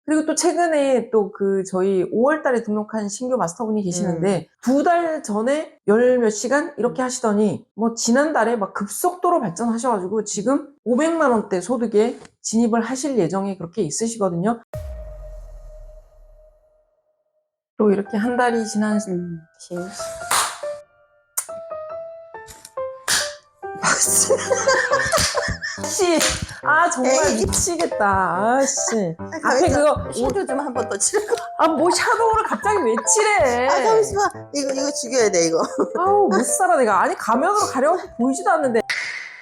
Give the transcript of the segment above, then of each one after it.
그리고 또 최근에 또 그 저희 5월 달에 등록한 신규 마스터분이 계시는데 2달 전에 열 몇 시간 이렇게 하시더니 뭐 지난달에 막 급속도로 발전하셔가지고 지금 500만 원대 소득에 진입을 하실 예정이 그렇게 있으시거든요. 또 이렇게 한 달이 지난 박수. 씨, 아 정말 에이. 미치겠다. 아씨, 앞에 그거 섀도우 좀 한 번 더 칠고. 아 뭐 샤도우를 갑자기 왜 칠해? 아, 잠시만. 이거 죽여야 돼, 이거. 아우 못 살아 내가. 아니 가면으로 가려고 보이지도 않는데.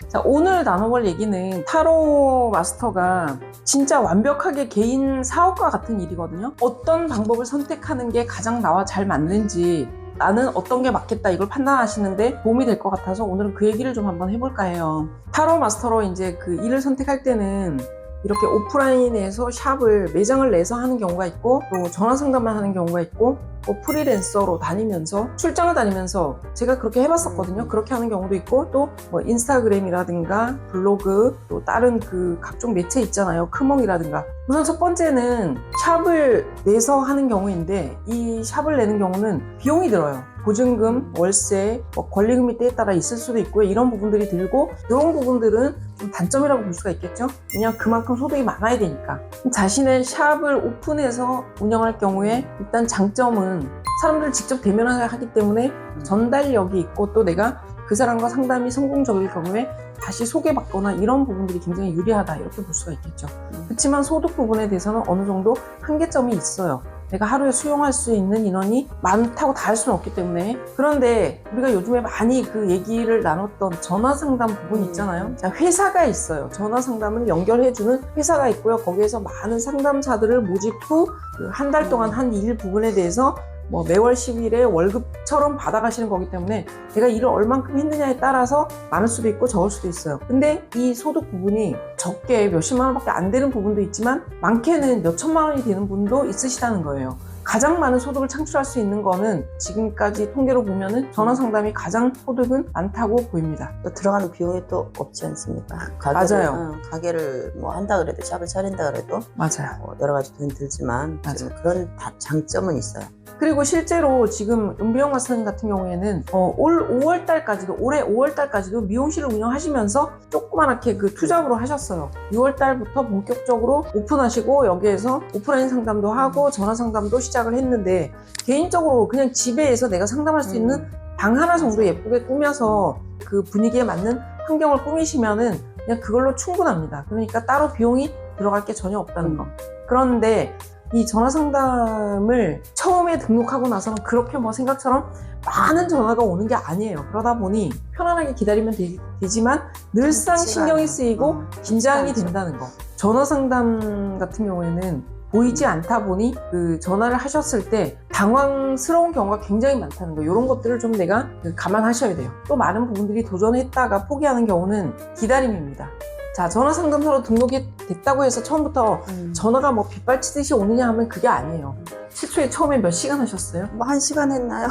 자, 오늘 나눠볼 얘기는 타로 마스터가 진짜 완벽하게 개인 사업과 같은 일이거든요. 어떤 방법을 선택하는 게 가장 나와 잘 맞는지, 나는 어떤 게 맞겠다 이걸 판단하시는데 도움이 될 것 같아서 오늘은 그 얘기를 좀 한번 해볼까 해요. 타로 마스터로 이제 그 일을 선택할 때는 이렇게 오프라인에서 샵을 매장을 내서 하는 경우가 있고, 또 전화 상담만 하는 경우가 있고, 또 프리랜서로 다니면서 출장을 다니면서 제가 그렇게 해봤었거든요. 그렇게 하는 경우도 있고, 또 뭐 인스타그램이라든가 블로그, 또 다른 그 각종 매체 있잖아요. 크몽이라든가. 우선 첫 번째는 샵을 내서 하는 경우인데, 이 샵을 내는 경우는 비용이 들어요. 보증금, 월세, 뭐 권리금이 때에 따라 있을 수도 있고요. 이런 부분들이 들고, 이런 부분들은 좀 단점이라고 볼 수가 있겠죠. 왜냐하면 그만큼 소득이 많아야 되니까. 자신의 샵을 오픈해서 운영할 경우에 일단 장점은 사람들을 직접 대면을 하기 때문에 전달력이 있고, 또 내가 그 사람과 상담이 성공적일 경우에 다시 소개받거나 이런 부분들이 굉장히 유리하다 이렇게 볼 수가 있겠죠. 그렇지만 소득 부분에 대해서는 어느 정도 한계점이 있어요. 내가 하루에 수용할 수 있는 인원이 많다고 다 할 수는 없기 때문에. 그런데 우리가 요즘에 많이 그 얘기를 나눴던 전화 상담 부분 있잖아요. 자, 회사가 있어요. 전화 상담을 연결해주는 회사가 있고요. 거기에서 많은 상담사들을 모집 후 한 달 동안 한 일 부분에 대해서 뭐 매월 10일에 월급처럼 받아가시는 거기 때문에 내가 일을 얼만큼 했느냐에 따라서 많을 수도 있고 적을 수도 있어요. 근데 이 소득 부분이 적게 몇십만 원밖에 안 되는 부분도 있지만 많게는 몇천만 원이 되는 분도 있으시다는 거예요. 가장 많은 소득을 창출할 수 있는 거는 지금까지 통계로 보면은 전화 상담이 가장 소득은 많다고 보입니다. 또 들어가는 비용이 또 없지 않습니까? 맞아요. 가게를 뭐 한다 그래도, 샵을 차린다 그래도 맞아요. 여러 가지 돈이 들지만 좀 맞아요. 그런 장점은 있어요. 그리고 실제로 지금 은비영 마스터님 같은 경우에는 올 5월달까지도, 올해 5월달까지도 미용실을 운영하시면서 조그맣게 그 투잡으로 하셨어요. 6월달부터 본격적으로 오픈하시고 여기에서 오프라인 상담도 하고 전화 상담도 시작을 했는데, 개인적으로 그냥 집에서 내가 상담할 수 있는 방 하나 정도 예쁘게 꾸며서 그 분위기에 맞는 환경을 꾸미시면은 그냥 그걸로 충분합니다. 그러니까 따로 비용이 들어갈 게 전혀 없다는 거. 그런데 이 전화 상담을 처음에 등록하고 나서는 그렇게 뭐 생각처럼 많은 전화가 오는 게 아니에요. 그러다 보니 편안하게 기다리면 되지만 늘상 신경이 쓰이고 긴장이 된다는 거. 전화 상담 같은 경우에는 보이지 않다 보니 그 전화를 하셨을 때 당황스러운 경우가 굉장히 많다는 거. 이런 것들을 좀 내가 감안하셔야 돼요. 또 많은 부분들이 도전했다가 포기하는 경우는 기다림입니다. 자, 전화 상담사로 등록이 됐다고 해서 처음부터 전화가 뭐 빗발치듯이 오느냐 하면 그게 아니에요. 최초에 처음에 몇 시간 하셨어요? 뭐 1시간 했나요?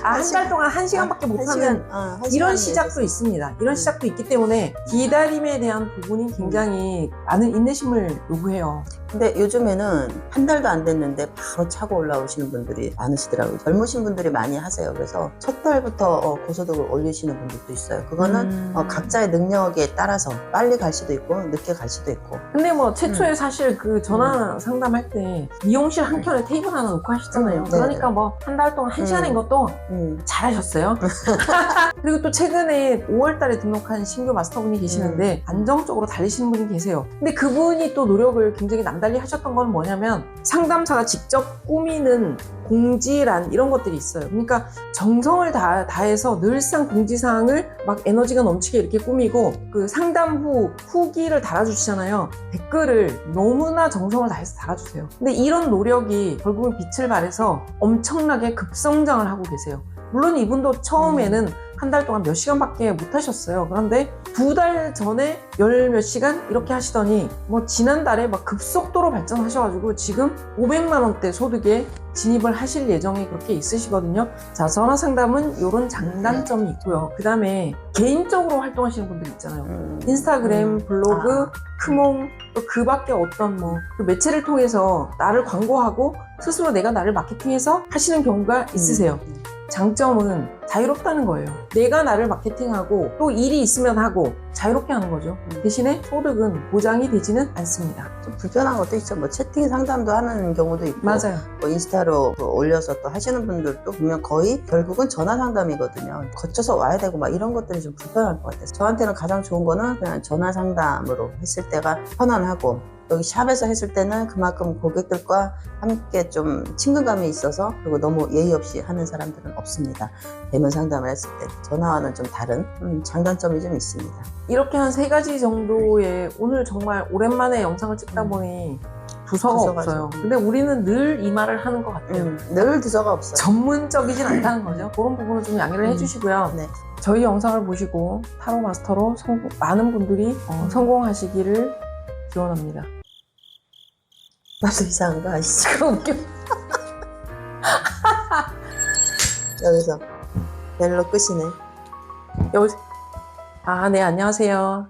한 달 동안 1시간밖에 못하는 이런 시작도 있습니다. 이런 시작도 있기 때문에 기다림에 대한 부분이 굉장히 많은 인내심을 요구해요. 근데 요즘에는 한 달도 안 됐는데 바로 차고 올라오시는 분들이 많으시더라고요. 젊으신 분들이 많이 하세요. 그래서 첫 달부터 고소득을 올리시는 분들도 있어요. 그거는 각자의 능력에 따라서 빨리 갈 수도 있고 늦게 갈 수도 있고. 근데 뭐 최초에 사실 그 전화 상담할 때 미용실 한 켠에 테이블 하나 놓고 하셨잖아요. 그러니까 뭐 한 달 동안 1시간인 것도 잘하셨어요. 그리고 또 최근에 5월 달에 등록한 신규 마스터분이 계시는데 안정적으로 달리시는 분이 계세요. 근데 그분이 또 노력을 굉장히 남달리 하셨던 건 뭐냐면, 상담사가 직접 꾸미는 공지란 이런 것들이 있어요. 그러니까 정성을 다해서 늘상 공지사항을 막 에너지가 넘치게 이렇게 꾸미고, 그 상담 후 후기를 달아주시잖아요. 댓글을 너무나 정성을 다해서 달아주세요. 근데 이런 노력이 결국은 빛을 발해서 엄청나게 급성장을 하고 계세요. 물론 이분도 처음에는 한 달 동안 몇 시간밖에 못 하셨어요. 그런데 2달 전에 열 몇 시간 이렇게 하시더니 뭐 지난달에 막 급속도로 발전하셔가지고 지금 500만 원대 소득에 진입을 하실 예정이 그렇게 있으시거든요. 자, 전화 상담은 이런 장단점이 있고요. 그 다음에 개인적으로 활동하시는 분들 있잖아요. 인스타그램, 블로그, 크몽, 또 그 밖에 어떤 그 매체를 통해서 나를 광고하고 스스로 내가 나를 마케팅해서 하시는 경우가 있으세요. 장점은 자유롭다는 거예요. 내가 나를 마케팅하고 또 일이 있으면 하고 자유롭게 하는 거죠. 대신에 소득은 보장이 되지는 않습니다. 좀 불편한 것도 있죠. 뭐 채팅 상담도 하는 경우도 있고, 맞아요. 뭐 인스타로 또 올려서 또 하시는 분들도 보면 거의 결국은 전화 상담이거든요. 거쳐서 와야 되고 막 이런 것들이 좀 불편할 것 같아요. 저한테는 가장 좋은 거는 그냥 전화 상담으로 했을 때가 편안하고, 여기 샵에서 했을 때는 그만큼 고객들과 함께 좀 친근감이 있어서, 그리고 너무 예의 없이 하는 사람들은 없습니다. 대면 상담을 했을 때 전화와는 좀 다른 장단점이 좀 있습니다. 이렇게 한 3가지 정도의 오늘 정말 오랜만에 영상을 찍다 보니 두서가 두서가 없어요. 좀. 근데 우리는 늘 이 말을 하는 것 같아요. 늘 두서가 없어요. 전문적이진 않다는 거죠. 그런 부분은 좀 양해를 해주시고요. 네. 저희 영상을 보시고 타로 마스터로 많은 분들이 성공하시기를 기원합니다. 나도 이상한 거 아시죠? 웃겨. 여기서 벨로 끝이네. 여기 네, 안녕하세요.